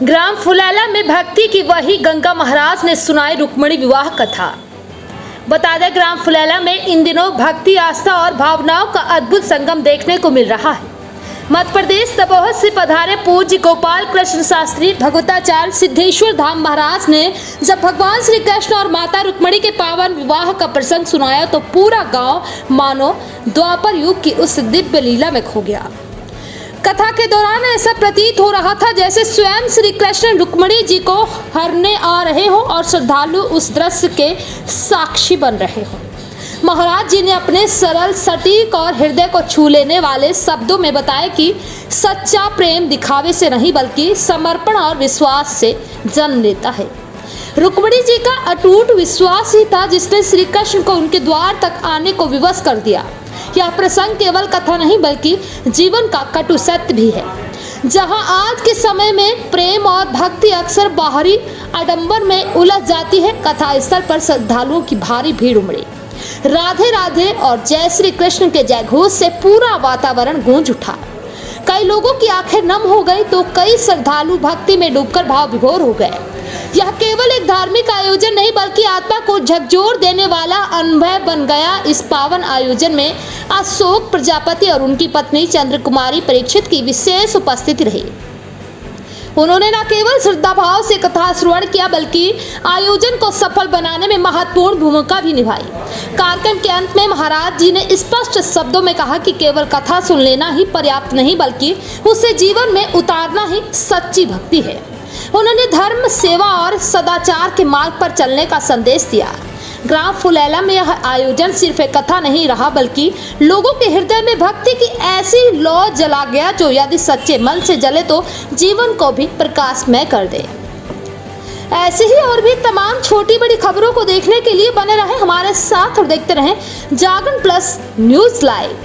ग्राम फुलैला में भक्ति की वही गंगा महाराज ने सुनाई रुक्मिणी विवाह कथा। बता दें, ग्राम फुलैला में इन दिनों भक्ति, आस्था और भावनाओं का अद्भुत संगम देखने को मिल रहा है। मध्य प्रदेश दबोह से पधारे पूज्य गोपाल कृष्ण शास्त्री भगवताचार्य सिद्धेश्वर धाम महाराज ने जब भगवान श्री कृष्ण और माता रुक्मिणी के पावन विवाह का प्रसंग सुनाया तो पूरा गांव मानो द्वापर युग की उस दिव्य लीला में खो गया। कथा के दौरान ऐसा प्रतीत हो रहा था जैसे स्वयं श्री कृष्ण रुक्मिणी जी को हरने आ रहे हो और श्रद्धालु उस दृश्य के साक्षी बन रहे हो। महाराज जी ने अपने सरल, सटीक और हृदय को छू लेने वाले शब्दों में बताया कि सच्चा प्रेम दिखावे से नहीं बल्कि समर्पण और विश्वास से जन्म लेता है। रुक्मिणी जी का अटूट विश्वास ही था जिसने श्री कृष्ण को उनके द्वार तक आने को विवश कर दिया। यह प्रसंग केवल कथा नहीं बल्कि जीवन का कटु सत्य भी है। जहां आज के समय में प्रेम और भक्ति अक्सर बाहरी आडंबर में उलझ जाती है, कथा स्थल पर श्रद्धालुओं की भारी भीड़ उमड़ी। राधे राधे और जय श्री कृष्ण के जयघोष से पूरा वातावरण गूंज उठा। कई लोगों की आंखें नम हो गई तो कई श्रद्धालु भक्ति में डूबकर भाव विभोर हो गए। यह केवल एक धार्मिक आयोजन नहीं बल्कि आत्मा को झकझोर देने वाला अनुभव बन गया। इस पावन आयोजन में अशोक प्रजापति और उनकी पत्नी चंद्र कुमारी परीक्षित की विशेष उपस्थिति रही। उन्होंने न केवल श्रद्धा भाव से कथा श्रवण किया बल्कि आयोजन को सफल बनाने में महत्वपूर्ण भूमिका भी निभाई। कार्यक्रम के अंत में महाराज जी ने स्पष्ट शब्दों में कहा कि केवल कथा सुन लेना ही पर्याप्त नहीं बल्कि उसे जीवन में उतारना ही सच्ची भक्ति है। उन्होंने धर्म, सेवा और सदाचार के मार्ग पर चलने का संदेश दिया। ग्राम फुलैला में यह आयोजन सिर्फ एक कथा नहीं रहा बल्कि लोगों के हृदय में भक्ति की ऐसी लौ जला गया जो यदि सच्चे मन से जले तो जीवन को भी प्रकाशमय कर दे। ऐसे ही और भी तमाम छोटी बड़ी खबरों को देखने के लिए बने रहें हमारे साथ और देखते रहें जागरण प्लस न्यूज़ लाइव।